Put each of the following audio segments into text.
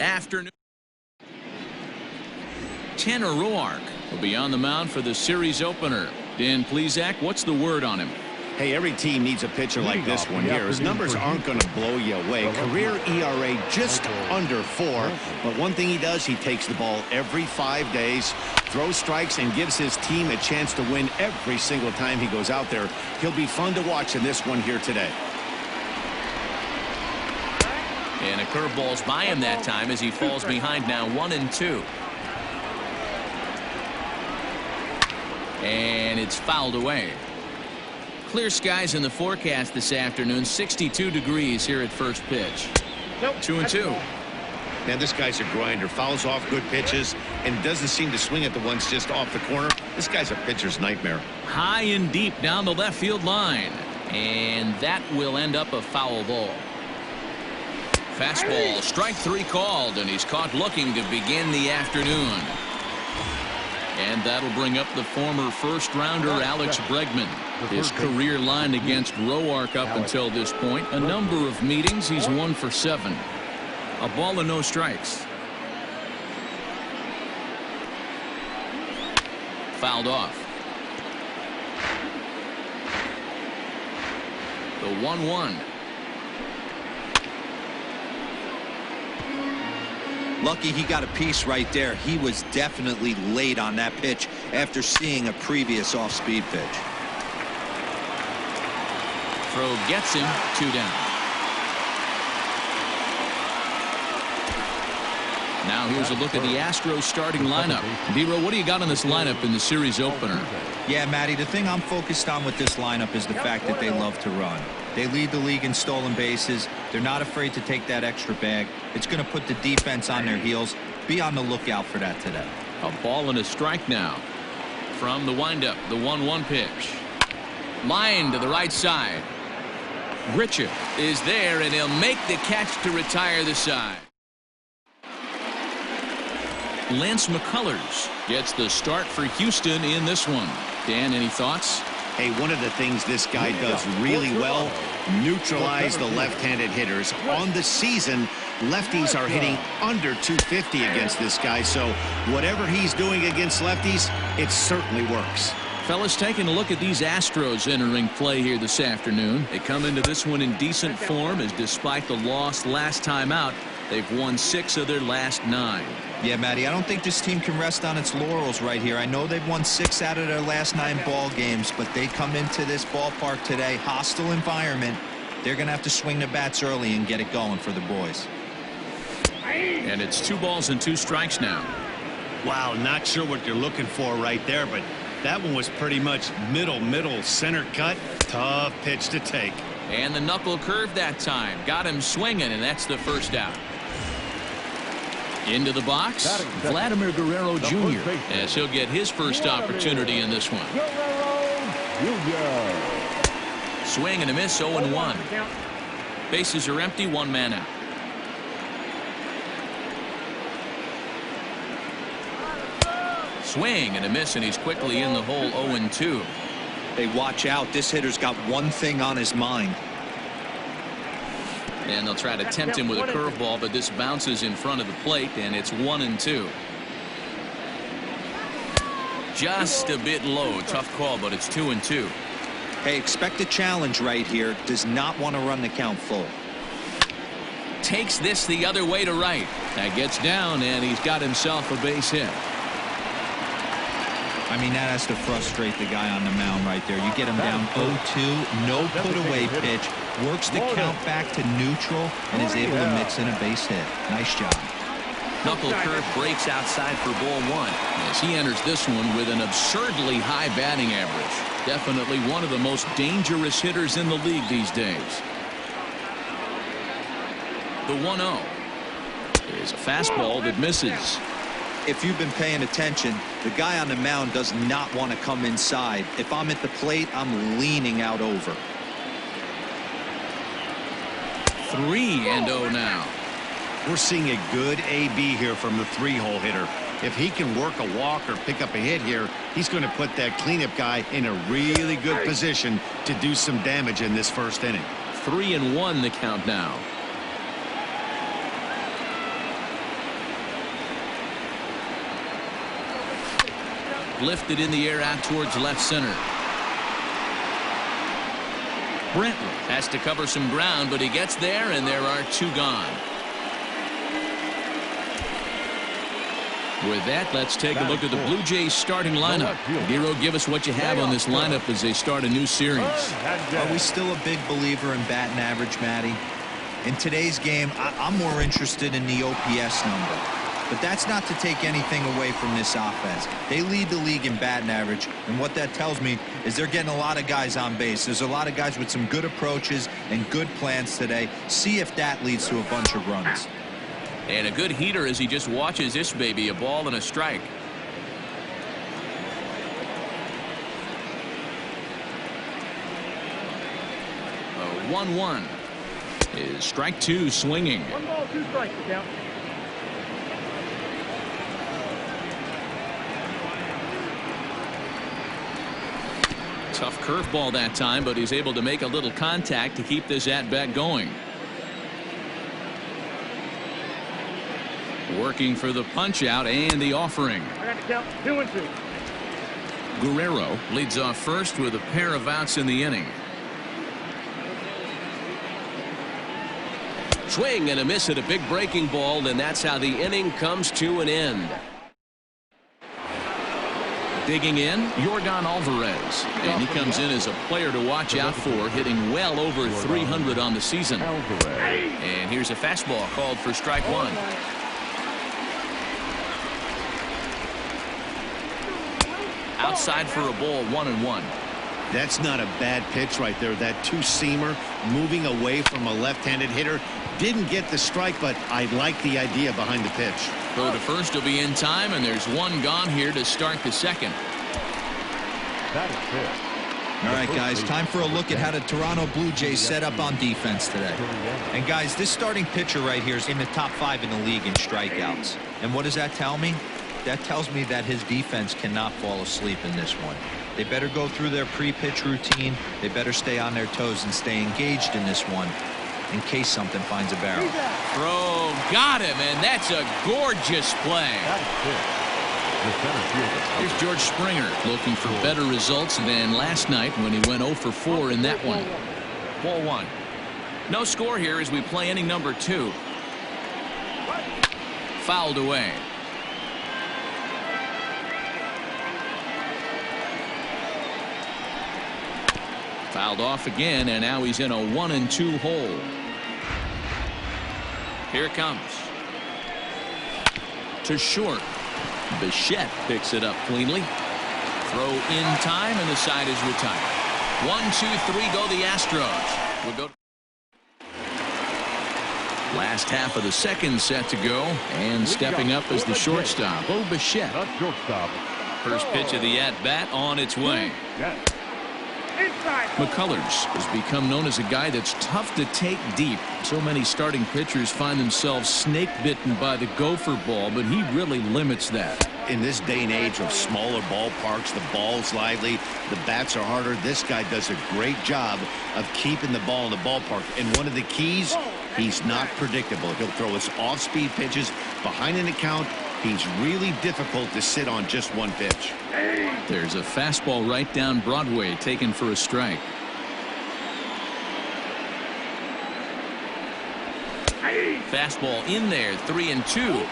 afternoon. Tanner Roark will be on the mound for the series opener. Dan Plesac, what's the word on him? Hey, every team needs a pitcher like this one here. His numbers aren't going to blow you away. Career ERA just under 4. But one thing he does, he takes the ball every 5 days, throws strikes, and gives his team a chance to win every single time he goes out there. He'll be fun to watch in this one here today. And a curveball's by him that time as he falls behind now 1-2. And it's fouled away. Clear skies in the forecast this afternoon. 62 degrees here at first pitch. 2-2. Now this guy's a grinder. Fouls off good pitches and doesn't seem to swing at the ones just off the corner. This guy's a pitcher's nightmare. High and deep down the left field line. And that will end up a foul ball. Fastball, strike 3 called, and he's caught looking to begin the afternoon. And that'll bring up the former first-rounder Alex Bregman. His career line against Roark up until this point. A number of meetings. He's 1 for 7. A ball and no strikes. Fouled off. The 1-1. Lucky he got a piece right there. He was definitely late on that pitch after seeing a previous off-speed pitch. Throw gets him. 2 down. Now here's a look at the Astros starting lineup. D-Row, what do you got on this lineup in the series opener? Yeah, Matty, the thing I'm focused on with this lineup is the fact that they love to run. They lead the league in stolen bases. They're not afraid to take that extra bag. It's going to put the defense on their heels. Be on the lookout for that today. A ball and a strike now. From the windup, the 1-1 pitch. Line to the right side. Richard is there, and he'll make the catch to retire the side. Lance McCullers gets the start for Houston in this one. Dan, any thoughts? Hey, one of the things this guy does really well, neutralize the left-handed hitters. On the season, lefties are hitting under 250 against this guy, so whatever he's doing against lefties, it certainly works. Fellas, taking a look at these Astros entering play here this afternoon. They come into this one in decent form, as despite the loss last time out, they've won 6 of their last 9. Yeah, Matty, I don't think this team can rest on its laurels right here. I know they've won 6 out of their last 9 ball games, but they come into this ballpark today, hostile environment. They're going to have to swing the bats early and get it going for the boys. And it's 2 balls and 2 strikes now. Wow, not sure what you're looking for right there, but that one was pretty much middle, center cut. Tough pitch to take. And the knuckle curve that time. Got him swinging, and that's the first out. Into the box, Vladimir Guerrero Jr. as he'll get his first opportunity in this one. Swing and a miss, 0-1. Bases are empty, 1 man out. Swing and a miss, and he's quickly in the hole, 0-2. Hey, watch out. This hitter's got one thing on his mind. And they'll try to tempt him with a curveball, but this bounces in front of the plate, and it's 1-2. Just a bit low. Tough call, but it's 2-2. Hey, expect a challenge right here. Does not want to run the count full. Takes this the other way to right. That gets down, and he's got himself a base hit. I mean, that has to frustrate the guy on the mound right there. You get him down 0-2, no put-away pitch, works the count back to neutral, and is able to mix in a base hit. Nice job. Knuckle curve breaks outside for ball 1 as he enters this one with an absurdly high batting average. Definitely one of the most dangerous hitters in the league these days. The 1-0 is a fastball that misses. If you've been paying attention, the guy on the mound does not want to come inside. If I'm at the plate, I'm leaning out over. 3-0 now. We're seeing a good AB here from the 3-hole hitter. If he can work a walk or pick up a hit here, he's going to put that cleanup guy in a really good position to do some damage in this first inning. 3-1 the count now. lifted in the air out towards left center. Brenton has to cover some ground, but he gets there, and there are 2 gone. With that, let's take a look at the Blue Jays starting lineup. Giro, give us what you have on this lineup as they start a new series. Are we still a big believer in batting average, Matty? In today's game, I'm more interested in the OPS number. But that's not to take anything away from this offense. They lead the league in batting average, and what that tells me is they're getting a lot of guys on base. There's a lot of guys with some good approaches and good plans today. See if that leads to a bunch of runs. And a good heater as he just watches this baby, a ball and a strike. A 1-1 is strike 2 swinging. 1 ball, 2 strikes, count. Tough curveball that time, but he's able to make a little contact to keep this at-bat going. Working for the punch out and the offering. I got to count 2 and 2. Guerrero leads off first with a pair of outs in the inning. Swing and a miss at a big breaking ball, and that's how the inning comes to an end. Digging in, Yordan Alvarez, and he comes in as a player to watch out for, hitting well over 300 on the season. And here's a fastball called for strike 1. Outside for a ball, 1-1. That's not a bad pitch right there. That 2-seamer moving away from a left-handed hitter. Didn't get the strike, but I like the idea behind the pitch. Throw to first will be in time, and there's 1 gone here to start the second. All right, guys, time for a look at how the Toronto Blue Jays set up on defense today. And, guys, this starting pitcher right here is in the top 5 in the league in strikeouts. And what does that tell me? That tells me that his defense cannot fall asleep in this one. They better go through their pre-pitch routine. They better stay on their toes and stay engaged in this one in case something finds a barrel. Throw, got him, and that's a gorgeous play. Here's George Springer looking for better results than last night when he went 0 for 4 in that one. Ball 1. No score here as we play inning number 2. Fouled away. Fouled off again, and now he's in a 1-2 hole. Here it comes. To short. Bichette picks it up cleanly. Throw in time, and the side is retired. 1-2-3 go the Astros. We'll go. Last half of the second set to go, and stepping up as the shortstop, Bo Bichette. First pitch of the at-bat on its way. McCullers has become known as a guy that's tough to take deep. So many starting pitchers find themselves snake bitten by the gopher ball, but he really limits that. In this day and age of smaller ballparks, the ball's lively, the bats are harder. This guy does a great job of keeping the ball in the ballpark. And one of the keys, he's not predictable. He'll throw his off-speed pitches behind an account. He's really difficult to sit on just one pitch. There's a fastball right down Broadway taken for a strike. Fastball in there, 3-2.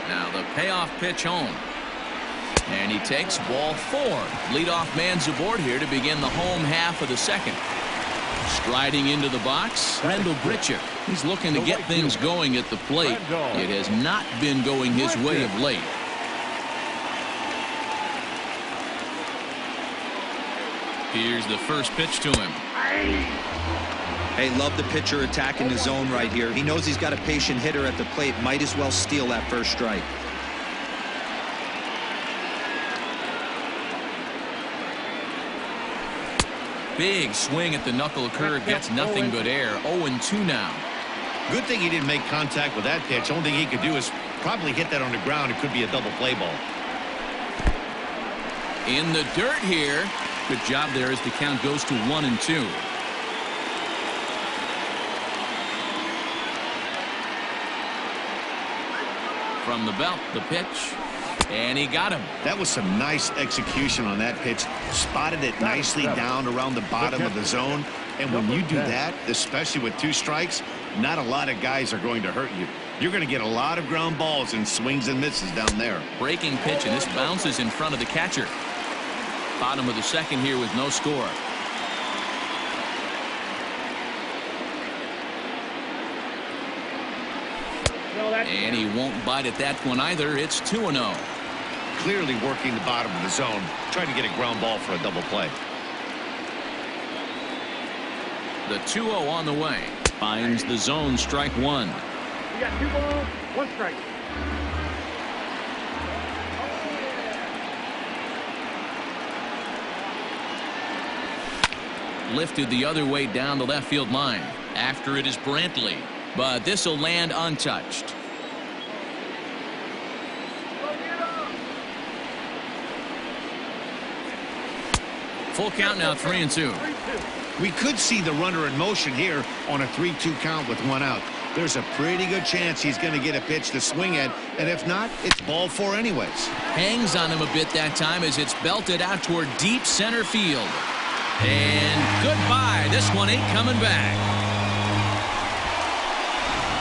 Now the payoff pitch home. And he takes ball 4. Leadoff man's aboard here to begin the home half of the second. Striding into the box, Randall Grichuk. He's looking to get things going at the plate. It has not been going his way of late. Here's the first pitch to him. Hey, love the pitcher attacking the zone right here. He knows he's got a patient hitter at the plate. Might as well steal that first strike. Big swing at the knuckle curve, gets nothing but air. 0-2 now. Good thing he didn't make contact with that pitch. Only thing he could do is probably hit that on the ground. It could be a double play ball. In the dirt here. Good job there as the count goes to 1-2. From the belt, the pitch, and he got him. That was some nice execution on that pitch. Spotted it nicely down around the bottom of the zone. And when you do that, especially with 2 strikes, not a lot of guys are going to hurt you. You're going to get a lot of ground balls and swings and misses down there. Breaking pitch, and this bounces in front of the catcher. Bottom of the second here with no score. And he won't bite at that one either. It's 2-0. Clearly working the bottom of the zone, trying to get a ground ball for a double play. The 2-0 on the way. Finds the zone, strike 1. You got 2 balls, 1 strike. Lifted the other way down the left field line. After it is Brantley, but this will land untouched. Full count now, 3-2. We could see the runner in motion here on a 3-2 count with 1 out. There's a pretty good chance he's going to get a pitch to swing at, and if not, it's ball 4 anyways. Hangs on him a bit that time as it's belted out toward deep center field. And goodbye. This one ain't coming back.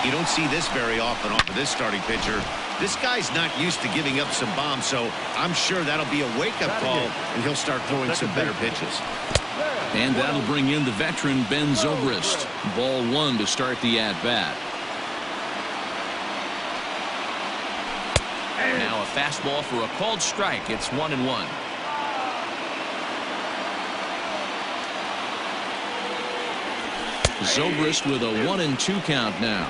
You don't see this very often off of this starting pitcher. This guy's not used to giving up some bombs, so I'm sure that'll be a wake-up call, and he'll start throwing some better pitches. And that'll bring in the veteran Ben Zobrist. Ball 1 to start the at-bat. Now a fastball for a called strike. It's 1-1. Zobrist with a 1-2 count now.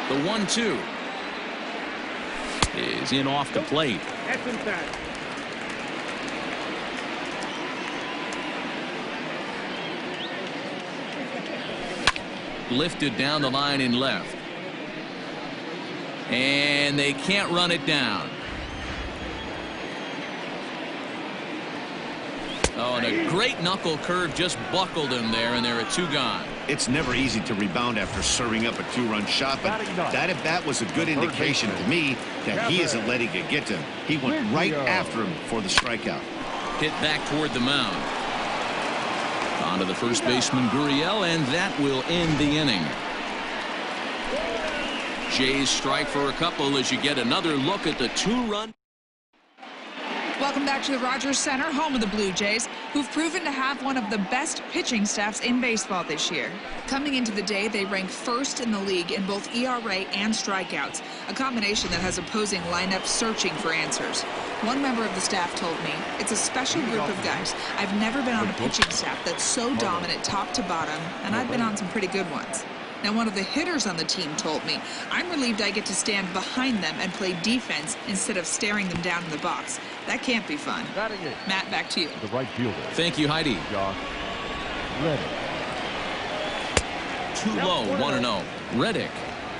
The 1-2 is in off the plate. That's inside. Lifted down the line in left. And they can't run it down. Oh, and a great knuckle curve just buckled him there, and there are 2 gone. It's never easy to rebound after serving up a 2-run shot, but that at bat was a good indication to me that he isn't letting it get to him. He went right after him for the strikeout. Hit back toward the mound. On to the first baseman, Gurriel, and that will end the inning. Jays strike for a couple as you get another look at the 2-run. Welcome back to the Rogers Center, home of the Blue Jays, who've proven to have one of the best pitching staffs in baseball this year. Coming into the day, they rank first in the league in both ERA and strikeouts, a combination that has opposing lineups searching for answers. One member of the staff told me, "It's a special group of guys. I've never been on a pitching staff that's so dominant top to bottom, and I've been on some pretty good ones." Now, one of the hitters on the team told me, "I'm relieved I get to stand behind them and play defense instead of staring them down in the box. That can't be fun." Matt, back to you. The right fielder. Thank you, Heidi. Too low, 1-0. Reddick,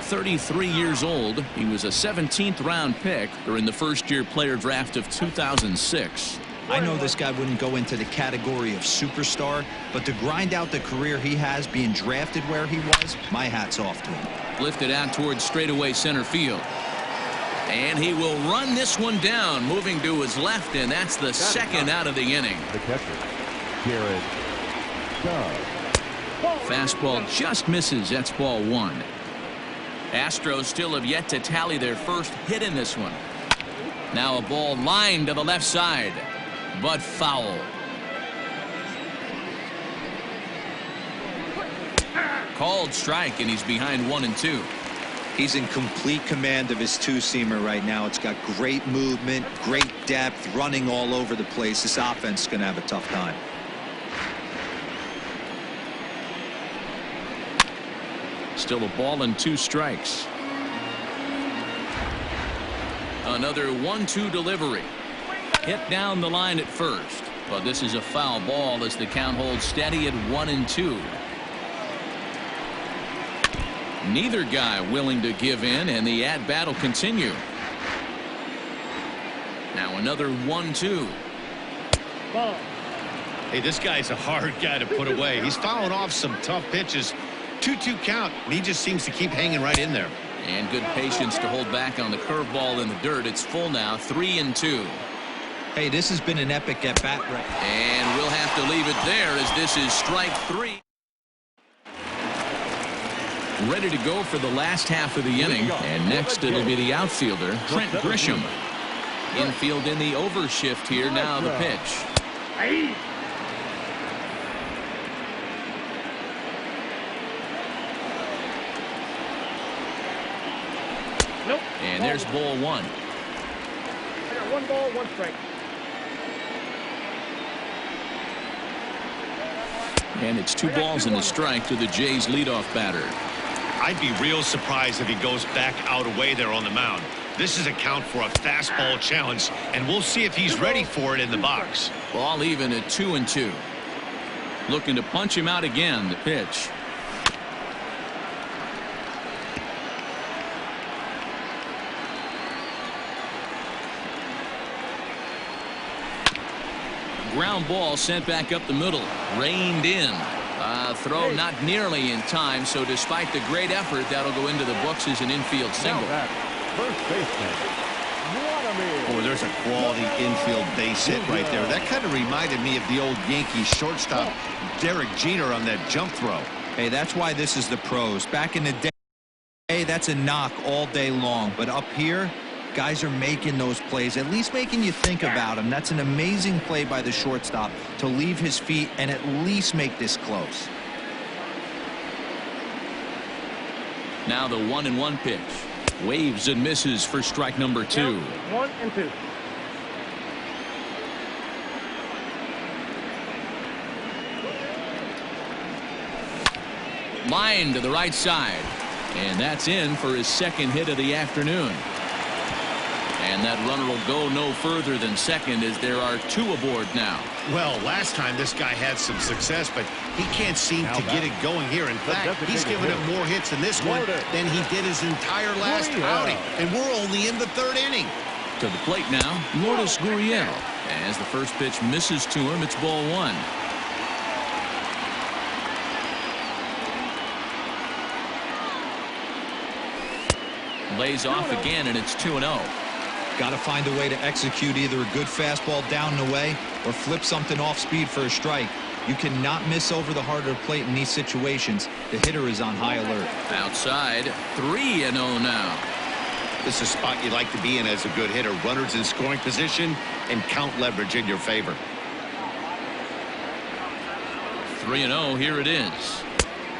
33 years old. He was a 17th round pick during the first-year player draft of 2006. I know this guy wouldn't go into the category of superstar, but to grind out the career he has being drafted where he was, my hat's off to him. Lifted out towards straightaway center field. And he will run this one down, moving to his left, and that's the second out of the inning. The catcher, Garrett Dove. Fastball just misses. That's ball 1. Astros still have yet to tally their first hit in this one. Now a ball lined to the left side, but foul. Called strike, and he's behind 1-2. He's in complete command of his 2-seamer right now. It's got great movement, great depth, running all over the place. This offense is going to have a tough time. Still a ball and 2 strikes. Another 1-2 delivery. Hit down the line at first, but this is a foul ball as the count holds steady at 1-2. Neither guy willing to give in, and the at-bat will continue. Now another 1-2. Hey, this guy's a hard guy to put away. He's fouling off some tough pitches, 2-2 count. He just seems to keep hanging right in there. And good patience to hold back on the curveball in the dirt. It's full now, 3-2. Hey, this has been an epic at-bat right. And we'll have to leave it there as this is strike 3. Ready to go for the last half of the inning. And next it'll be the outfielder, Trent Grisham. Infield in the overshift here. Now the pitch. Nope. And there's ball 1. I got 1 ball, 1 strike. And it's 2 balls and a strike to the Jays leadoff batter. I'd be real surprised if he goes back out away there on the mound. This is a count for a fastball challenge, and we'll see if he's ready for it in the box. Ball even at 2-2. Looking to punch him out again. The pitch. Ground ball sent back up the middle. Reined in. Throw not nearly in time, so despite the great effort, that'll go into the books as an infield single. First baseman. Oh, there's a quality infield base hit right there. That kind of reminded me of the old Yankees shortstop Derek Jeter on that jump throw. Hey, that's why this is the pros. Back in the day, hey, that's a knock all day long. But up here, guys are making those plays, at least making you think about them. That's an amazing play by the shortstop to leave his feet and at least make this close. Now the 1-1 pitch. Waves and misses for strike number 2. 1-2. Line to the right side. And that's in for his second hit of the afternoon. And that runner will go no further than second as there are 2 aboard now. Well, last time this guy had some success, but he can't seem to get it going here. In fact, he's given up more hits in this one than he did his entire last outing. And we're only in the 3rd inning. To the plate now, Lourdes Gurriel. As the first pitch misses to him, it's ball 1. Lays off again, and it's 2-0. Got to find a way to execute either a good fastball down and away or flip something off speed for a strike. You cannot miss over the heart of the plate in these situations. The hitter is on high alert. Outside, 3-0 now. This is a spot you like to be in as a good hitter. Runners in scoring position and count leverage in your favor. 3-0, here it is.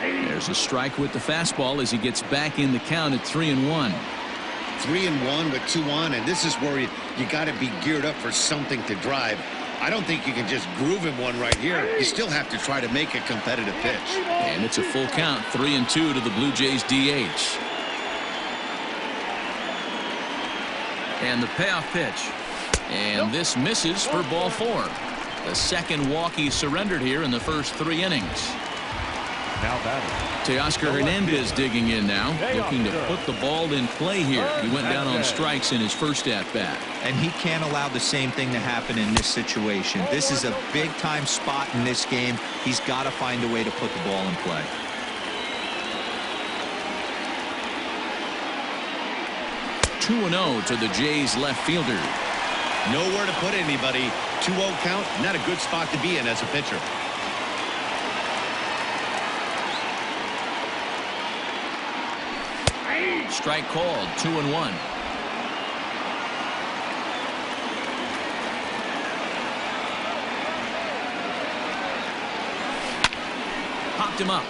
There's a strike with the fastball as he gets back in the count at 3-1. 3-1 with 2 on, and this is where you got to be geared up for something to drive. I don't think you can just groove him one right here. You still have to try to make a competitive pitch. And it's a full count, 3-2 to the Blue Jays DH. And the payoff pitch. And this misses for ball 4. The second walk he surrendered here in the first 3 innings. Now batting. Teoscar Hernandez digging in now, looking to put the ball in play here. He went down on strikes in his first at-bat. And he can't allow the same thing to happen in this situation. This is a big-time spot in this game. He's got to find a way to put the ball in play. (2-0) to the Jays left fielder. Nowhere to put anybody. 2-0 count, not a good spot to be in as a pitcher. Strike called, 2-1. Popped him up.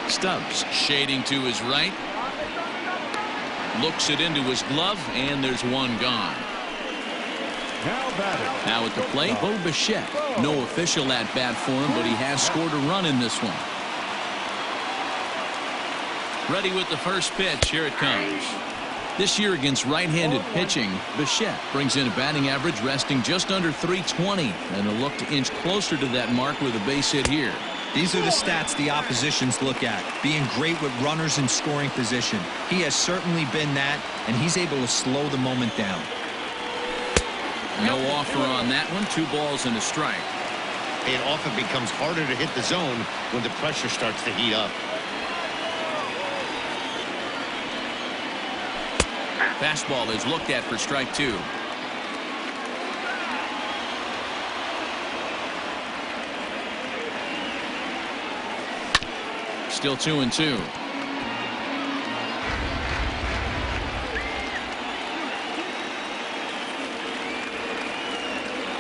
Stubbs shading to his right. Looks it into his glove, and there's one gone. Now at the plate, Bo Bichette. No official at bat for him, but he has scored a run in this one. Ready with the first pitch. Here it comes. This year against right-handed pitching, Bichette brings in a batting average resting just under .320, and a look to inch closer to that mark with a base hit here. These are the stats the oppositions look at. Being great with runners in scoring position. He has certainly been that, and he's able to slow the moment down. No offer on that one. 2 balls and a strike. It often becomes harder to hit the zone when the pressure starts to heat up. Fastball is looked at for strike 2. Still 2-2.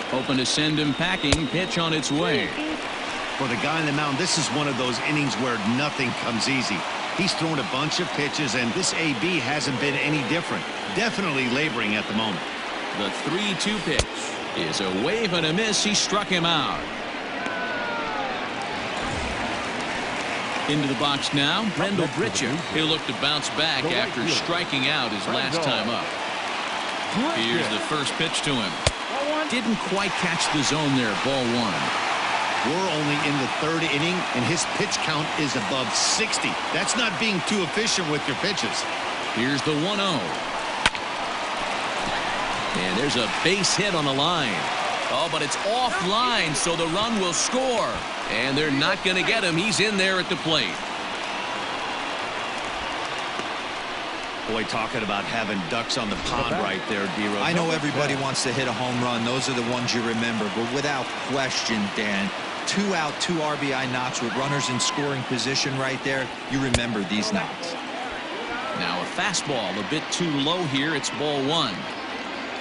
Hoping to send him packing. Pitch on its way. For the guy on the mound, this is one of those innings where nothing comes easy. He's thrown a bunch of pitches, and this AB hasn't been any different. Definitely laboring at the moment. The 3-2 pitch is a wave and a miss. He struck him out. Into the box now, Brendel Britcher. He'll look to bounce back after striking out his last time up. Here's the first pitch to him. Didn't quite catch the zone there. Ball 1. We're only in the 3rd inning, and his pitch count is above 60. That's not being too efficient with your pitches. Here's the 1-0. And there's a base hit on the line. Oh, but it's offline, so the run will score. And they're not going to get him. He's in there at the plate. Boy, talking about having ducks on the pond right there, D-Rose. I know everybody wants to hit a home run. Those are the ones you remember. But without question, Dan, 2 out, 2 RBI knocks with runners in scoring position right there. You remember these knocks. Now a fastball a bit too low here. It's ball 1.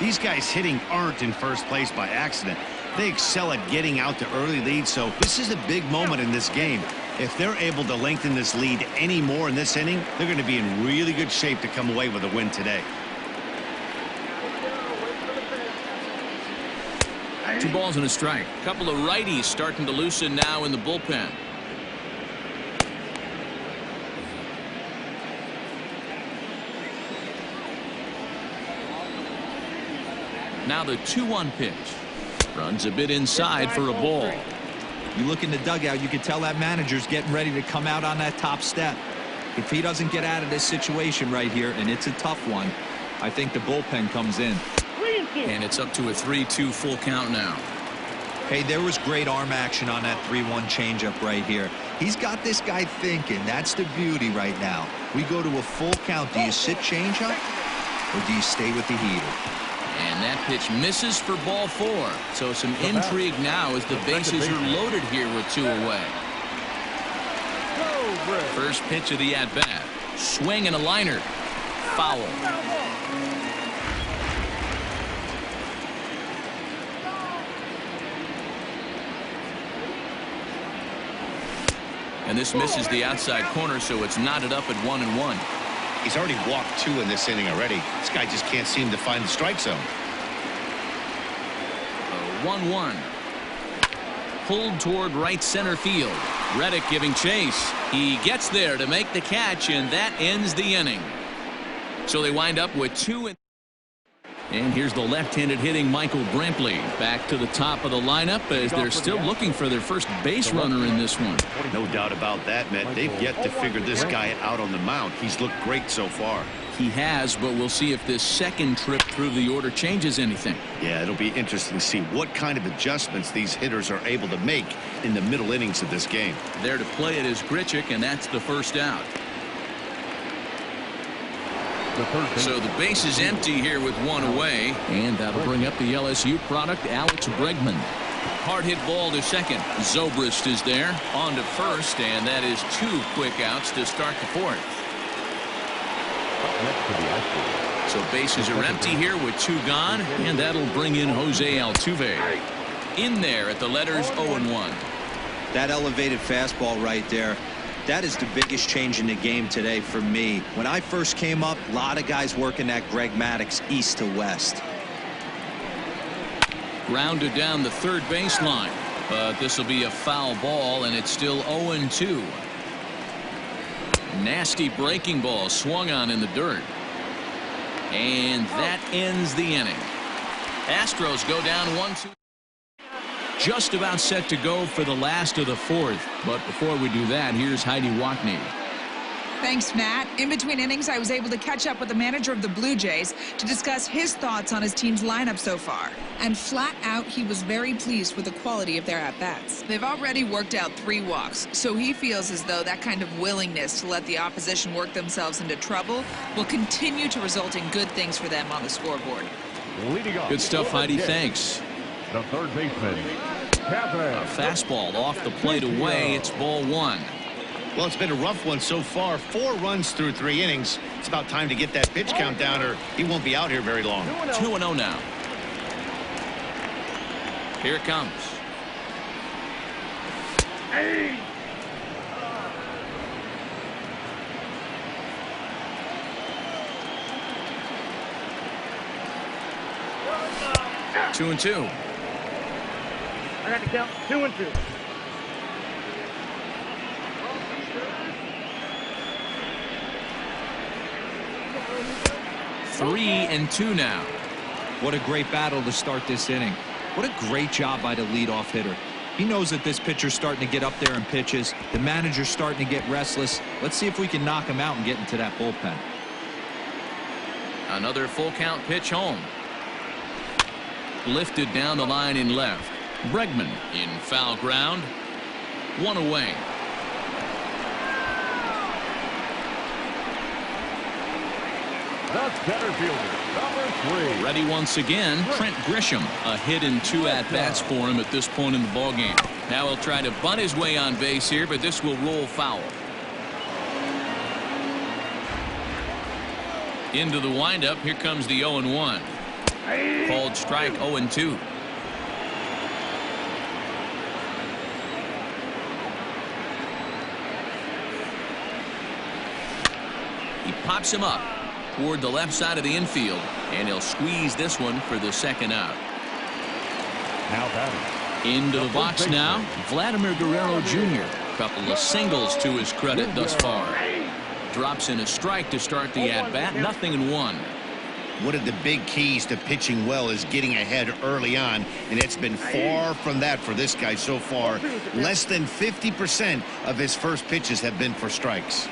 These guys hitting aren't in first place by accident. They excel at getting out to early leads, so this is a big moment in this game. If they're able to lengthen this lead any more in this inning, they're going to be in really good shape to come away with a win today. 2 balls and a strike. A couple of righties starting to loosen now in the bullpen. Now the 2-1 pitch. Runs a bit inside for a ball. You look in the dugout, you can tell that manager's getting ready to come out on that top step. If he doesn't get out of this situation right here, and it's a tough one, I think the bullpen comes in. And it's up to a 3-2 full count now. Hey, there was great arm action on that 3-1 changeup right here. He's got this guy thinking. That's the beauty right now. We go to a full count. Do you sit changeup, or do you stay with the heater? And that pitch misses for ball 4. So some intrigue now as the bases are loaded here with 2 away. First pitch of the at-bat. Swing and a liner. Foul. And this misses the outside corner, so it's knotted up at 1-1. He's already walked 2 in this inning already. This guy just can't seem to find the strike zone. 1-1. Pulled toward right center field. Reddick giving chase. He gets there to make the catch, and that ends the inning. So they wind up with 2. And here's the left-handed hitting Michael Brantley back to the top of the lineup as they're still looking for their first base runner in this one. No doubt about that, Matt. They've yet to figure this guy out on the mound. He's looked great so far. He has, but we'll see if this second trip through the order changes anything. Yeah, it'll be interesting to see what kind of adjustments these hitters are able to make in the middle innings of this game. There to play it is Grichuk, and that's the first out. So the base is empty here with 1 away, and that'll bring up the LSU product, Alex Bregman. Hard hit ball to second. Zobrist is there on to first, and that is 2 quick outs to start the 4th. So bases are empty here with 2 gone, and that'll bring in Jose Altuve. In there at the letters 0-1. That elevated fastball right there. That is the biggest change in the game today for me. When I first came up, a lot of guys working that Greg Maddux east to west. Grounded down the third baseline, but this will be a foul ball, and it's still 0-2. Nasty breaking ball swung on in the dirt. And that ends the inning. Astros go down 1-2. Just about set to go for the last of the 4th. But before we do that, here's Heidi Wackney. Thanks, Matt. In between innings, I was able to catch up with the manager of the Blue Jays to discuss his thoughts on his team's lineup so far. And flat out, he was very pleased with the quality of their at-bats. They've already worked out 3 walks, so he feels as though that kind of willingness to let the opposition work themselves into trouble will continue to result in good things for them on the scoreboard. Good stuff, Heidi. Thanks. The third baseman, A fastball off the plate away. It's ball 1. Well, it's been a rough one so far. 4 runs through 3 innings. It's about time to get that pitch count down, or he won't be out here very long. 2-0 now. Here it comes. Hey! 2-2. I got to count 2-2. 3-2 now. What a great battle to start this inning. What a great job by the leadoff hitter. He knows that this pitcher's starting to get up there in pitches. The manager's starting to get restless. Let's see if we can knock him out and get into that bullpen. Another full count pitch home. Lifted down the line in left. Bregman in foul ground. 1 away. the center fielder, number 3. Ready once again, Trent Grisham. A hit and 2 at-bats for him at this point in the ballgame. Now he'll try to bunt his way on base here, but this will roll foul. Into the windup. Here comes the 0-1. Called strike 0-2. He pops him up toward the left side of the infield, and he'll squeeze this one for the second out. Now batting. Into the box now, Vladimir Guerrero Jr. Couple of singles to his credit thus far. Drops in a strike to start the at-bat. 0-1. One of the big keys to pitching well is getting ahead early on, and it's been far from that for this guy so far. Less than 50% of his first pitches have been for strikes.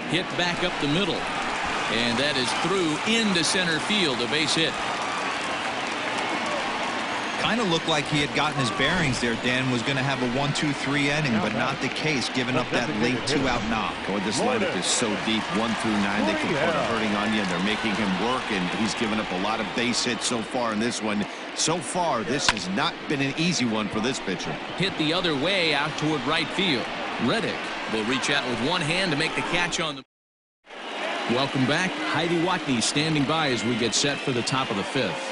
Hit back up the middle, and that is through into center field. A base hit. Kind of looked like he had gotten his bearings there. Dan was going to have a 1-2-3 inning, but not the case, giving up that late 2-out knock. Oh, this lineup is so deep, 1 through 9. They can put a hurting on you, and they're making him work, and he's given up a lot of base hits so far in this one. So far, this has not been an easy one for this pitcher. Hit the other way out toward right field. Reddick will reach out with one hand to make the catch on the. Welcome back. Heidi Watney standing by as we get set for the top of the 5th.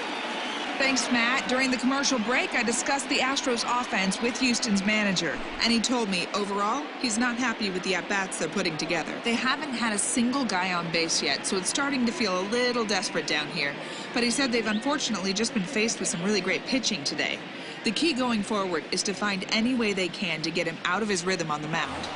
Thanks, Matt. During the commercial break, I discussed the Astros offense with Houston's manager, and he told me, overall, he's not happy with the at-bats they're putting together. They haven't had a single guy on base yet, so it's starting to feel a little desperate down here. But he said they've unfortunately just been faced with some really great pitching today. The key going forward is to find any way they can to get him out of his rhythm on the mound.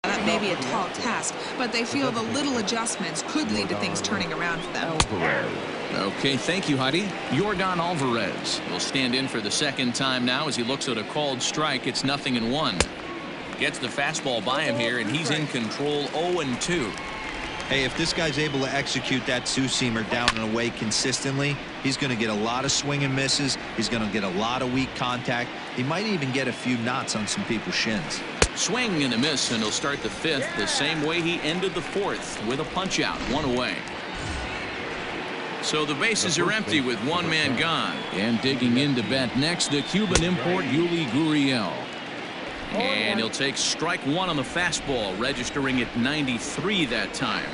That may be a tall task, but they feel the little adjustments could lead to things turning around for them. Okay, thank you, Heidi. Yordan Alvarez will stand in for the second time now as he looks at a called strike. It's 0-1. Gets the fastball by him here, and he's in control. 0-2. Hey, if this guy's able to execute that two-seamer down and away consistently, he's going to get a lot of swing and misses. He's going to get a lot of weak contact. He might even get a few knots on some people's shins. Swing and a miss, and he'll start the 5th the same way he ended the 4th with a punch-out. 1 away. So the bases are empty with one man gone. And digging in to bat next, the Cuban import Yuli Gurriel. And he'll take strike one on the fastball, registering at 93 that time.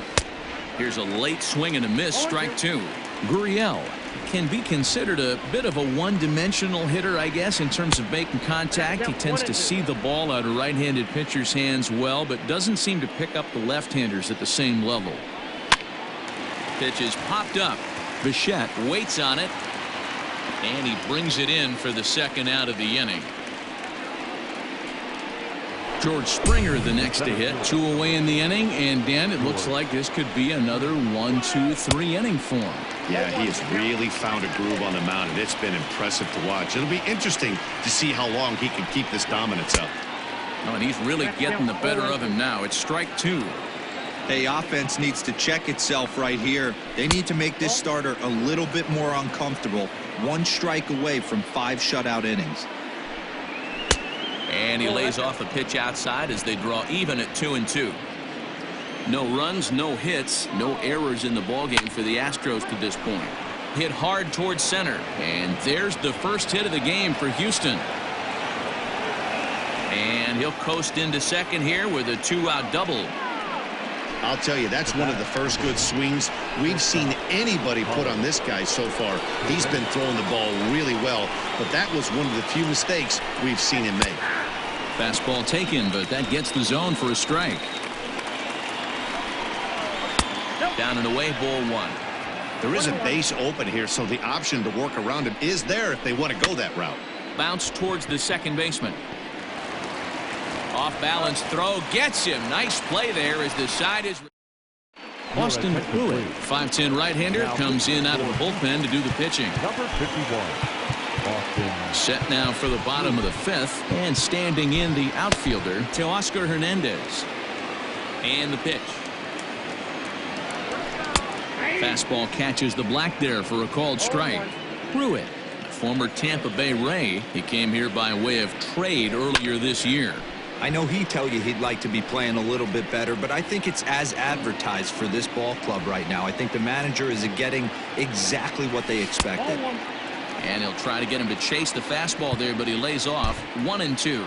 Here's a late swing and a miss, strike two. Gurriel can be considered a bit of a one-dimensional hitter, I guess, in terms of making contact. He tends to see the ball out of right-handed pitchers' hands well, but doesn't seem to pick up the left-handers at the same level. Pitch is popped up. Bichette waits on it, and he brings it in for the second out of the inning. George Springer the next to hit, 2 away in the inning, and Dan, it looks like this could be another 1, 2, 3 inning for him. Yeah, he has really found a groove on the mound, and it's been impressive to watch. It'll be interesting to see how long he can keep this dominance up. Oh, and he's really getting the better of him now. It's strike two. Hey, offense needs to check itself right here. They need to make this starter a little bit more uncomfortable. 1 strike away from 5 shutout innings. And he lays off a pitch outside as they draw even at 2-2. No runs, no hits, no errors in the ballgame for the Astros to this point. Hit hard towards center, and there's the first hit of the game for Houston. And he'll coast into second here with a 2-out double. I'll tell you, that's one of the first good swings we've seen anybody put on this guy so far. He's been throwing the ball really well, but that was one of the few mistakes we've seen him make. Fastball taken, but that gets the zone for a strike. Down and away, ball one. There is a base open here, so the option to work around him is there if they want to go that route. Bounce towards the second baseman. Off balance throw gets him. Nice play there as the side is. Austin Pruitt, 5'10" right-hander, comes in out of the bullpen to do the pitching. Number 51. Austin. Set now for the bottom of the 5th, and standing in the outfielder, Teoscar Hernandez. And the pitch. Fastball catches the black there for a called strike. Pruitt, a former Tampa Bay Ray. He came here by way of trade earlier this year. I know he'd tell you he'd like to be playing a little bit better, but I think it's as advertised for this ball club right now. I think the manager is getting exactly what they expected. And he'll try to get him to chase the fastball there, but he lays off 1-2.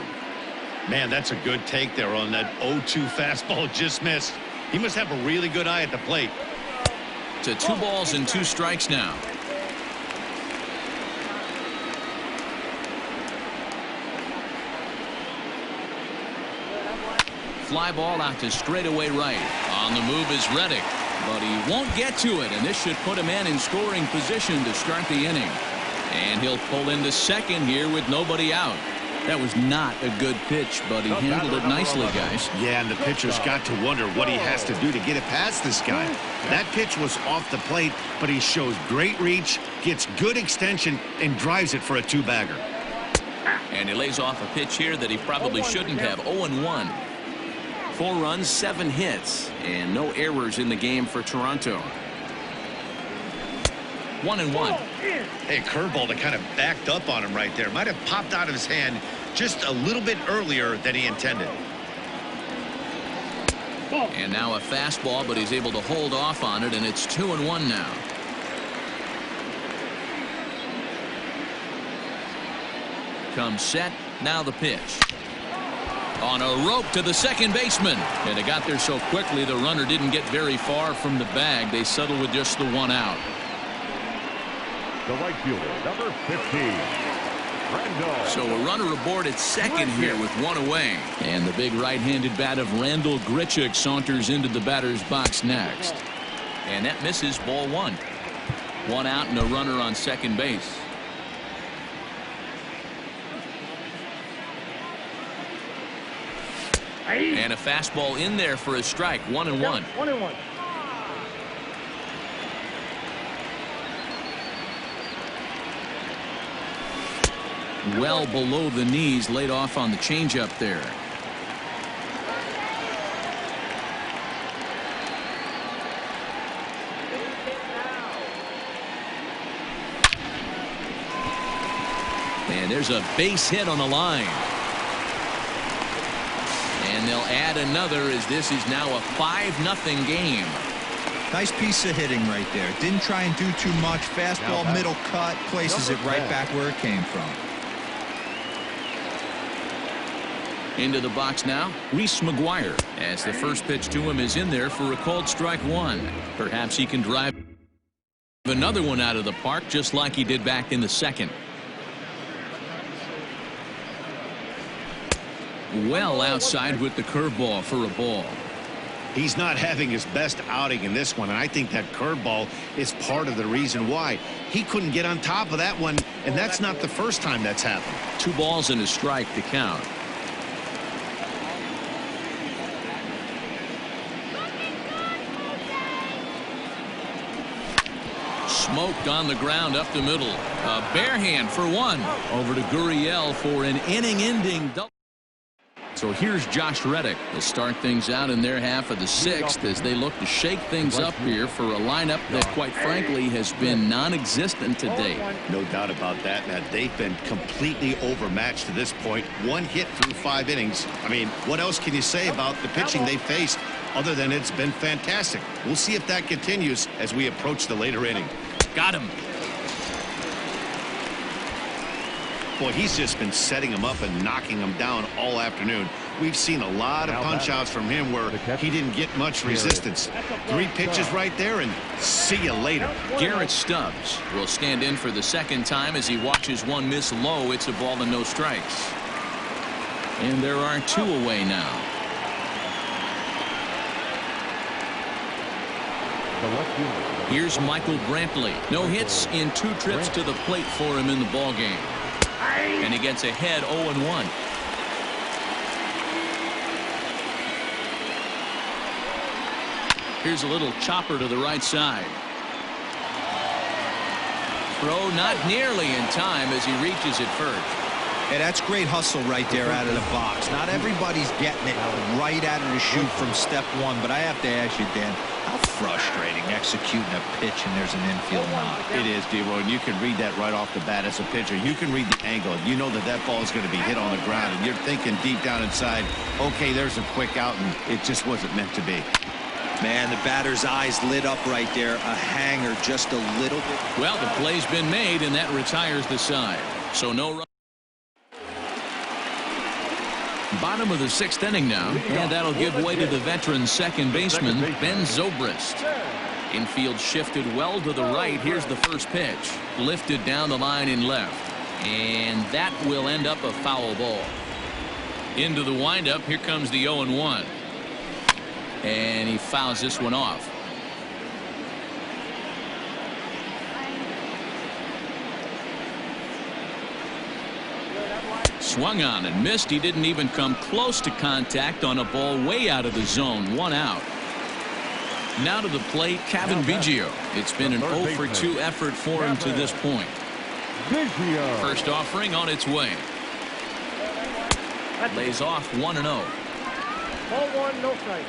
Man, that's a good take there on that 0-2 fastball just missed. He must have a really good eye at the plate. To 2 balls and 2 strikes now. Fly ball out to straightaway right. On the move is Reddick, but he won't get to it, and this should put a man in scoring position to start the inning. And he'll pull into second here with nobody out. That was not a good pitch, but he handled it nicely, guys. Yeah, and the pitcher's got to wonder what he has to do to get it past this guy. That pitch was off the plate, but he shows great reach, gets good extension, and drives it for a 2-bagger. And he lays off a pitch here that he probably shouldn't have. 0-1. 4 runs, 7 hits, and no errors in the game for Toronto. 1-1. Hey, curveball that kind of backed up on him right there. Might have popped out of his hand just a little bit earlier than he intended. And now a fastball, but he's able to hold off on it, and it's 2-1 now. Comes set. Now the pitch. On a rope to the second baseman. And it got there so quickly the runner didn't get very far from the bag. They settled with just the 1 out. The right fielder, number 15. Randall. So a runner aboard at second here with 1 away. And the big right-handed bat of Randall Grichuk saunters into the batter's box next. And that misses, ball 1. 1 out and a runner on second base. And a fastball in there for a strike. 1-1. 1-1. Well below the knees, laid off on the changeup there. And there's a base hit on the line. And they'll add another as this is now a 5-0 game. Nice piece of hitting right there. Didn't try and do too much. Fastball, middle cut, places it right back where it came from. Into the box now, Reese McGuire, as the first pitch to him is in there for a called strike one. Perhaps he can drive another one out of the park just like he did back in the second. Well outside with the curveball for a ball. He's not having his best outing in this one, and I think that curveball is part of the reason why. He couldn't get on top of that one, and that's not the first time that's happened. 2 balls and a strike to count. Smoked on the ground up the middle. A bare hand for one. Over to Gurriel for an inning-ending double. So here's Josh Reddick. They'll start things out in their half of the 6th as they look to shake things up here for a lineup that, quite frankly, has been non-existent to date. No doubt about that. Now, they've been completely overmatched to this point. 1 hit through 5 innings. I mean, what else can you say about the pitching they faced other than it's been fantastic? We'll see if that continues as we approach the later inning. Got him. Boy, he's just been setting him up and knocking him down all afternoon. We've seen a lot of punch-outs from him where he didn't get much resistance. 3 pitches right there, and see you later. Garrett Stubbs will stand in for the second time as he watches one miss low. It's a ball and no strikes. And there are 2 away now. Here's Michael Brantley. No hits in 2 trips to the plate for him in the ballgame. And he gets ahead 0-1. Here's a little chopper to the right side. Throw not nearly in time as he reaches it first. Hey, that's great hustle right there out of the box. Not everybody's getting it right out of the chute from step 1, but I have to ask you, Dan, how frustrating executing a pitch and there's an infield knock. It is, D-Roy, and you can read that right off the bat as a pitcher. You can read the angle. You know that that ball is going to be hit on the ground, and you're thinking deep down inside, okay, there's a quick out, and it just wasn't meant to be. Man, the batter's eyes lit up right there. A hanger just a little bit. Well, the play's been made, and that retires the side. So no run. Bottom of the 6th inning now, and that'll give way to the veteran second baseman, Ben Zobrist. Infield shifted well to the right. Here's the first pitch. Lifted down the line in left. And that will end up a foul ball. Into the windup, here comes the 0-1. And he fouls this one off. Swung on and missed. He didn't even come close to contact on a ball way out of the zone. 1 out. Now to the plate, Kevin Biggio. It's been an 0-for-2 effort for him to this point. First offering on its way. Lays off 1-0. Ball 1, no strike.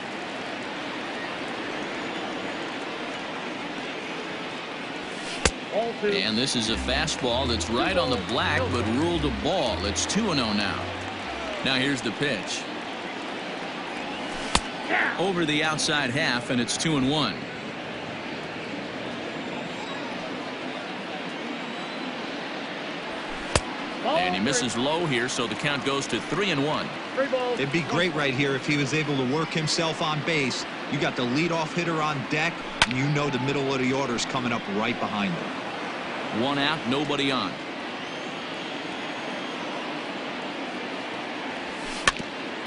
And this is a fastball that's right on the black but ruled a ball. It's 2-0 now. Now here's the pitch. Over the outside half, and it's 2-1. And he misses low here, so the count goes to 3-1. It'd be great right here if he was able to work himself on base. You got the leadoff hitter on deck, and you know the middle of the order is coming up right behind him. 1 out, nobody on.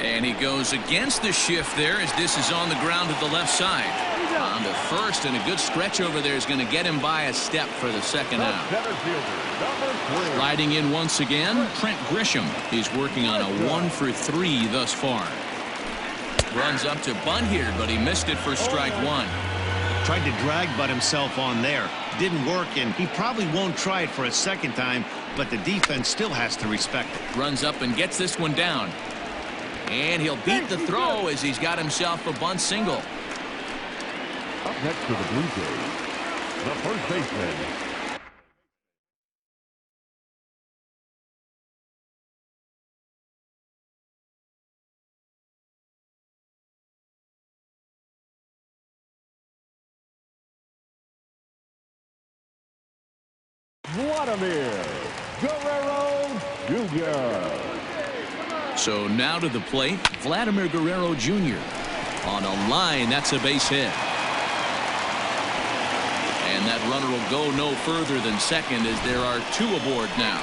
And he goes against the shift there as this is on the ground at the left side. On to first, and a good stretch over there is going to get him by a step for the second out. Sliding in once again, Trent Grisham. He's working on a 1-for-3 thus far. Runs up to bunt here, but he missed it for strike 1. Tried to drag butt himself on there. Didn't work, and he probably won't try it for a second time, but the defense still has to respect it. Runs up and gets this one down. And he'll beat the throw as he's got himself a bunt single. Up next for the Blue Jays, the first baseman. Vladimir Guerrero Jr. So now to the plate, Vladimir Guerrero Jr. On a line, that's a base hit. And that runner will go no further than second as there are 2 aboard now.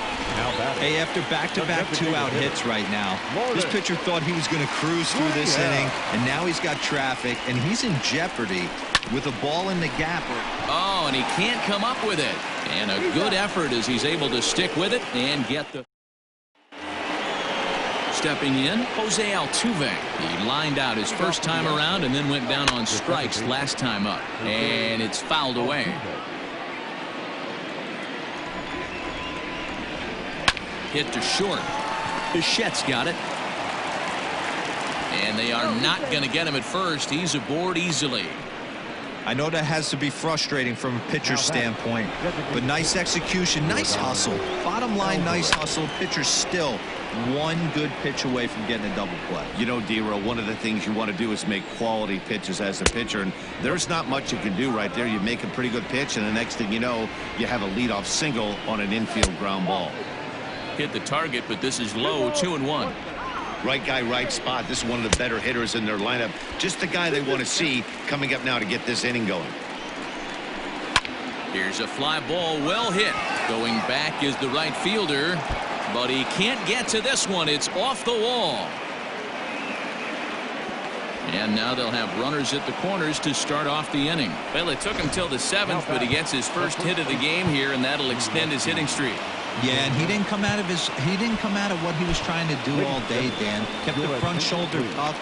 Hey, after back-to-back 2-out hits right now, this pitcher thought he was going to cruise through this inning, and now he's got traffic, and he's in jeopardy with a ball in the gap. Oh, and he can't come up with it. And a good effort as he's able to stick with it and get the... Stepping in, Jose Altuve. He lined out his first time around and then went down on strikes last time up. And it's fouled away. Hit to short. Bichette's got it. And they are not going to get him at first. He's aboard easily. I know that has to be frustrating from a pitcher's standpoint, but nice execution, nice hustle. Bottom line, nice hustle. Pitcher still one good pitch away from getting a double play. You know, D-Row, one of the things you want to do is make quality pitches as a pitcher, and there's not much you can do right there. You make a pretty good pitch, and the next thing you know, you have a leadoff single on an infield ground ball. Hit the target, but this is low, 2-1. Right guy, right spot. This is one of the better hitters in their lineup. Just the guy they want to see coming up now to get this inning going. Here's a fly ball, well hit. Going back is the right fielder, but he can't get to this one. It's off the wall. And now they'll have runners at the corners to start off the inning. Well, it took him till the 7th, but he gets his first hit of the game here, and that'll extend his hitting streak. Yeah, and he didn't come out of what he was trying to do all day, Dan. Kept the front shoulder up,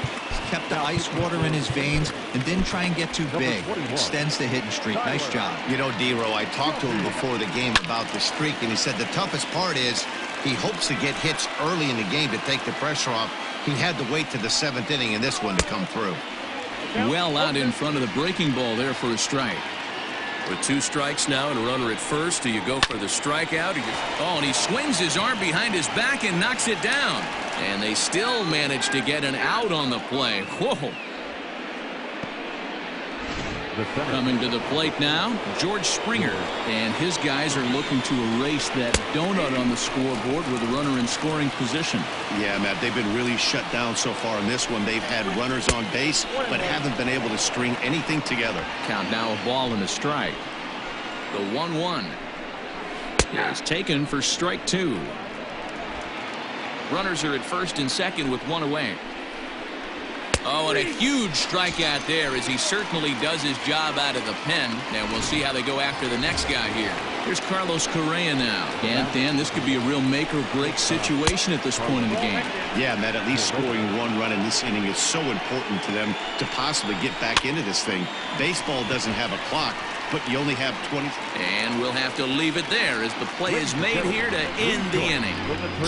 kept the ice water in his veins, and didn't try and get too big. Extends the hitting streak. Nice job. You know, D-Row, I talked to him before the game about the streak, and he said the toughest part is he hopes to get hits early in the game to take the pressure off. He had to wait to the 7th inning in this one to come through. Well out in front of the breaking ball there for a strike. With 2 strikes now and a runner at first, do you go for the strikeout? Oh, and he swings his arm behind his back and knocks it down. And they still manage to get an out on the play. Whoa. Coming to the plate now, George Springer. And his guys are looking to erase that donut on the scoreboard with a runner in scoring position. Yeah, Matt, they've been really shut down so far in this one. They've had runners on base, but haven't been able to string anything together. Count now a ball and a strike. The 1-1 is taken for strike 2. Runners are at first and second with 1 away. Oh, and a huge strikeout there as he certainly does his job out of the pen. And we'll see how they go after the next guy here. Here's Carlos Correa now. And Dan, this could be a real make or break situation at this point in the game. Yeah, Matt, at least scoring 1 run in this inning is so important to them to possibly get back into this thing. Baseball doesn't have a clock, but you only have 20. And we'll have to leave it there as the play is made here to end the inning.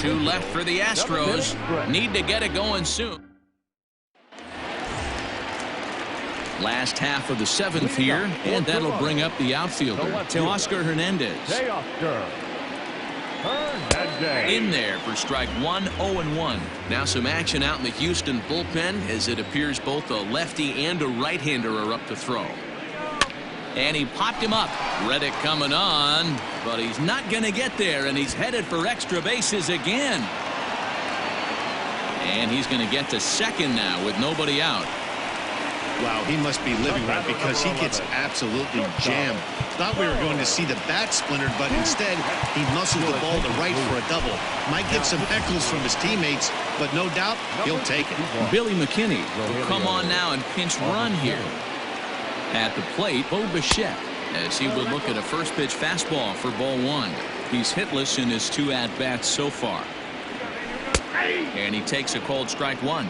2 left for the Astros. Need to get it going soon. Last half of the 7th here, and that'll bring up the outfielder, Teoscar Hernandez. In there for strike 1, 0-1. Now some action out in the Houston bullpen as it appears both a lefty and a right-hander are up to throw. And he popped him up. Reddick coming on, but he's not going to get there, and he's headed for extra bases again. And he's going to get to second now with nobody out. Wow, he must be living right because he gets absolutely jammed. Thought we were going to see the bat splintered, but instead he muscled the ball to right for a double. Might get some heckles from his teammates, but no doubt he'll take it. Billy McKinney will come on now and pinch run here. At the plate, Bo Bichette, as he will look at a first pitch fastball for ball 1. He's hitless in his 2 at-bats so far. And he takes a called strike 1.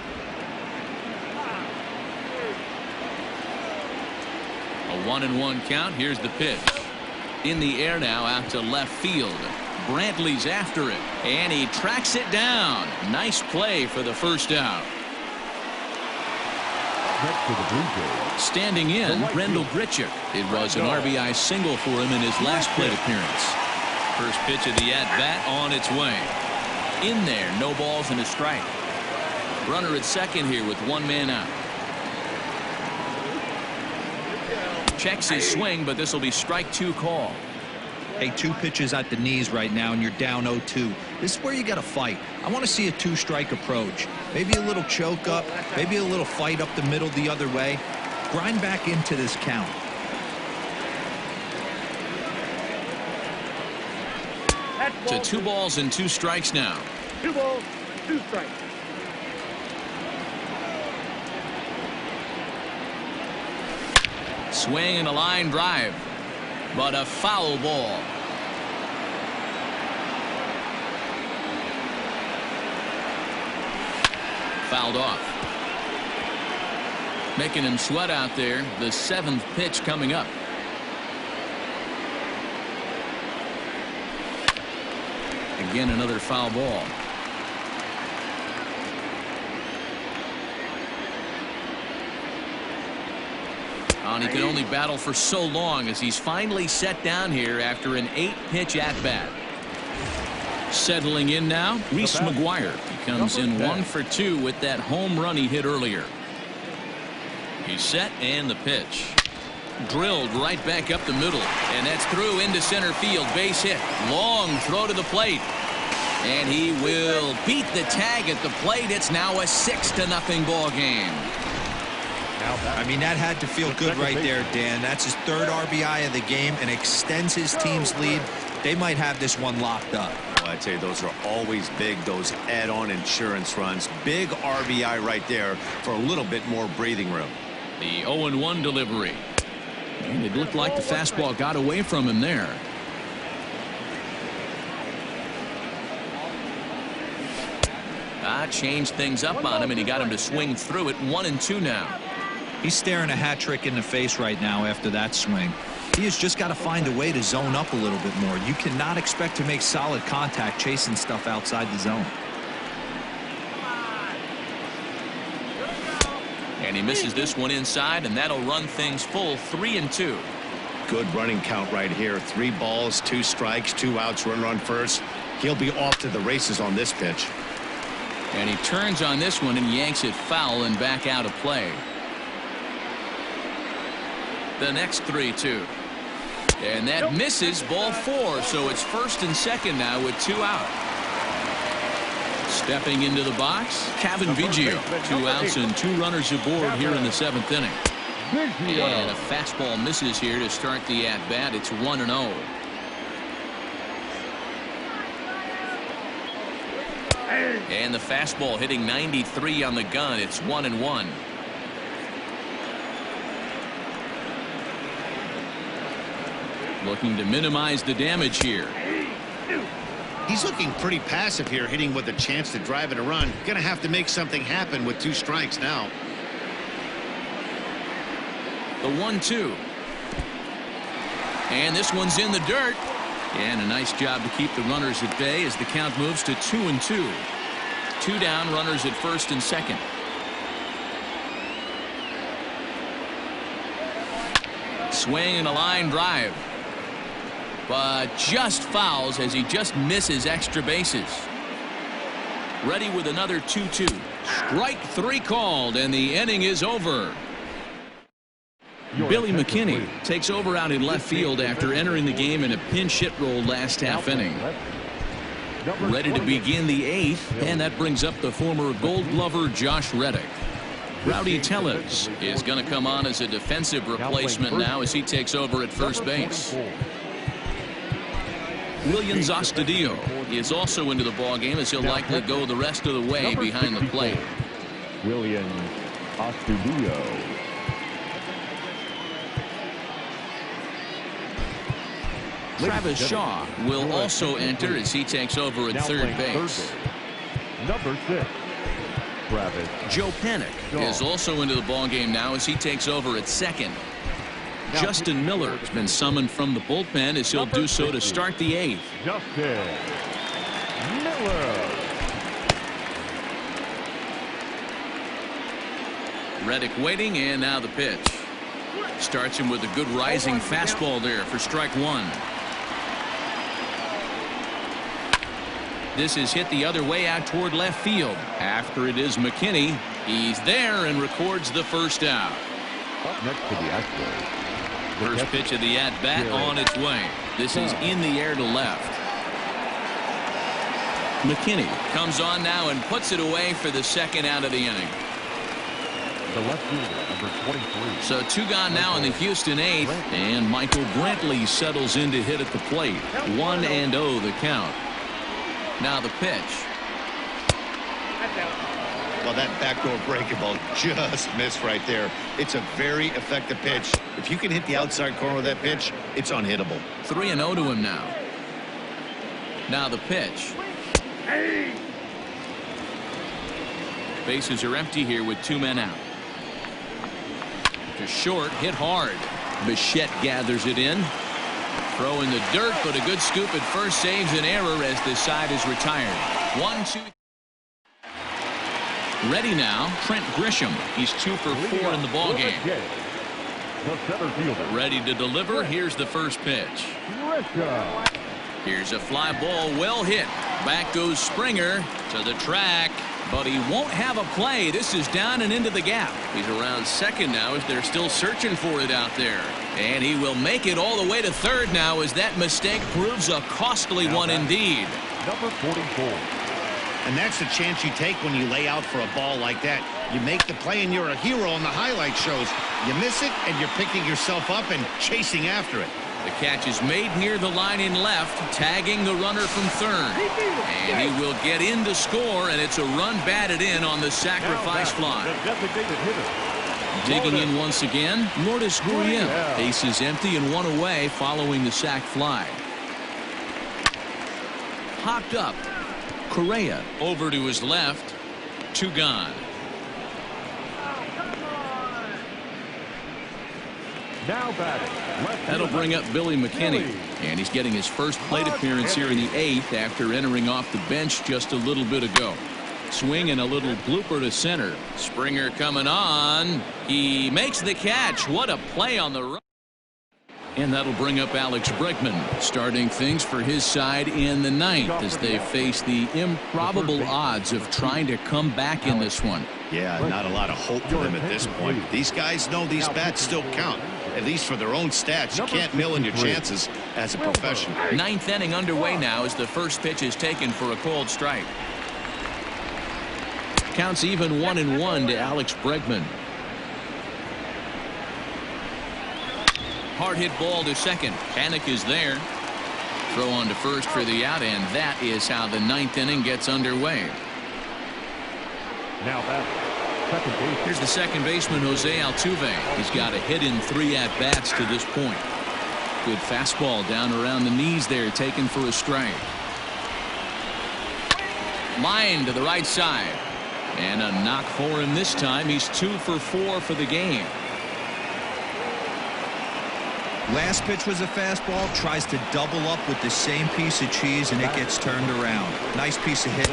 A 1-1 count. Here's the pitch. In the air now out to left field. Brantley's after it. And he tracks it down. Nice play for the first out. Standing in, Brendel Grichuk. It was an RBI single for him in his last plate appearance. First pitch of the at-bat on its way. In there, no balls and a strike. Runner at second here with 1 man out. Checks his swing, but this will be strike 2 call. Hey, 2 pitches at the knees right now, and you're down 0-2. This is where you got to fight. I want to see a two-strike approach. Maybe a little choke up, maybe a little fight up the middle the other way. Grind back into this count. To 2 balls and 2 strikes now. 2 balls, 2 strikes. Swing and a line drive, but a foul ball. Fouled off. Making him sweat out there. The 7th pitch coming up. Again, another foul ball. And he can only battle for so long as he's finally set down here after an 8-pitch at-bat. Settling in now, Reese McGuire. He comes in 1 for 2 with that home run he hit earlier. He's set, and the pitch. Drilled right back up the middle, and that's through into center field. Base hit. Long throw to the plate. And he will beat the tag at the plate. It's now a 6-0 ball game. I mean, that had to feel good right there, Dan. That's his 3rd RBI of the game and extends his team's lead. They might have this one locked up. Well, I'd say those are always big, those add-on insurance runs. Big RBI right there for a little bit more breathing room. The 0-1 delivery. And it looked like the fastball got away from him there. Changed things up on him, and he got him to swing through it. 1-2 now. He's staring a hat trick in the face right now after that swing. He has just got to find a way to zone up a little bit more. You cannot expect to make solid contact chasing stuff outside the zone. And he misses this one inside, and that'll run things full. 3-2. Good running count right here. 3 balls, 2 strikes, 2 outs, runner on first. He'll be off to the races on this pitch. And he turns on this one and yanks it foul and back out of play. The next 3-2. And that misses, ball 4. So it's 1st and 2nd now with 2 out. Stepping into the box, Kevin Biggio. 2 outs and 2 runners aboard here in the 7th inning. And a fastball misses here to start the at-bat. It's 1-0. And the fastball hitting 93 on the gun. It's 1-1. Looking to minimize the damage here. He's looking pretty passive here, hitting with a chance to drive it a run. Gonna have to make something happen with 2 strikes now. The 1-2. And this one's in the dirt. And a nice job to keep the runners at bay as the count moves to 2-2. 2 down, runners at 1st and 2nd. Swing and a line drive. But just fouls as he just misses extra bases. Ready with another 2-2. Strike 3 called, and the inning is over. Billy McKinney takes over out in left field after entering the game in a pinch hit role last half inning. Ready to begin the 8th, and that brings up the former Gold Glover Josh Reddick. Rowdy Tellez is going to come on as a defensive replacement now as he takes over at first base. William Astudillo is also into the ballgame as he'll likely go the rest of the way behind the plate. William Astudillo. Travis Shaw will also enter as he takes over at third base. Number 6, Travis. Joe Panik is also into the ballgame now as he takes over at second. Justin Miller has been summoned from the bullpen as he'll do so to start the 8th. Justin Miller. Reddick waiting, and now the pitch. Starts him with a good rising fastball there for strike 1. This is hit the other way out toward left field. After it is McKinney. He's there and records the first out. Up next to the Astros. First pitch of the at-bat on its way. This is in the air to left. McKinney comes on now and puts it away for the second out of the inning. The left fielder, number 23. So 2 gone now in the Houston 8th, and Michael Brantley settles in to hit at the plate. 1-0 the count. Now the pitch. Well, that backdoor breaking ball just missed right there. It's a very effective pitch. If you can hit the outside corner of that pitch, it's unhittable. 3-0 to him now. Now the pitch. Bases are empty here with 2 men out. To short, hit hard. Bichette gathers it in. Throw in the dirt, but a good scoop at first saves an error as this side is retired. 1-2. Ready now, Trent Grisham. He's 2 for 4 in the ball game. The center fielder. Ready to deliver. Here's the first pitch. Here's a fly ball, well hit. Back goes Springer to the track, but he won't have a play. This is down and into the gap. He's around second now as they're still searching for it out there. And he will make it all the way to third now as that mistake proves a costly one indeed. Number 44. And that's the chance you take when you lay out for a ball like that. You make the play and you're a hero on the highlight shows. You miss it and you're picking yourself up and chasing after it. The catch is made near the line in left, tagging the runner from third. And he will get in to score, and it's a run batted in on the sacrifice fly. Digging in once again, Lourdes Gurriel. Base is empty and 1 away following the sac fly. Hopped up. Correa over to his left. 2 gone. Now batting. That'll bring up Billy McKinney. And he's getting his first plate appearance here in the 8th after entering off the bench just a little bit ago. Swing and a little blooper to center. Springer coming on. He makes the catch. What a play on the run. And that'll bring up Alex Bregman, starting things for his side in the 9th as they face the improbable odds of trying to come back in this one. Yeah, not a lot of hope for them at this point. These guys know these bats still count, at least for their own stats. You can't mill in your chances as a professional. 9th inning underway now as the first pitch is taken for a called strike. Counts even 1-1 to Alex Bregman. Hard hit ball to second. Panic is there. Throw on to first for the out, and that is how the 9th inning gets underway. Now that second base. Here's the second baseman, Jose Altuve. He's got a hit in 3 at-bats to this point. Good fastball down around the knees there, taken for a strike. Line to the right side. And a knock for him this time. He's 2 for 4 for the game. Last pitch was a fastball, tries to double up with the same piece of cheese, and it gets turned around. Nice piece of hit.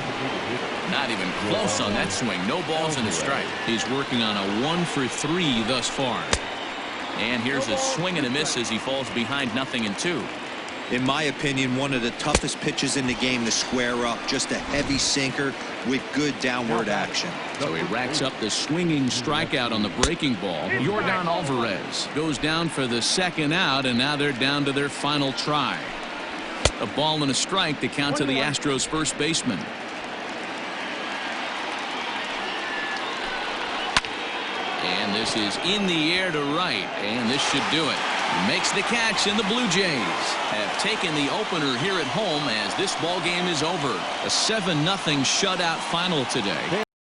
Not even close on that swing. No balls and a strike. He's working on a 1 for 3 thus far. And here's a swing and a miss as he falls behind 0-2. In my opinion, one of the toughest pitches in the game to square up. Just a heavy sinker with good downward action. So he racks up the swinging strikeout on the breaking ball. Yordan Alvarez goes down for the second out, and now they're down to their final try. A ball and a strike to count to the Astros first baseman. And this is in the air to right, and this should do it. He makes the catch, and the Blue Jays have taken the opener here at home as this ball game is over. A 7-0 shutout final today.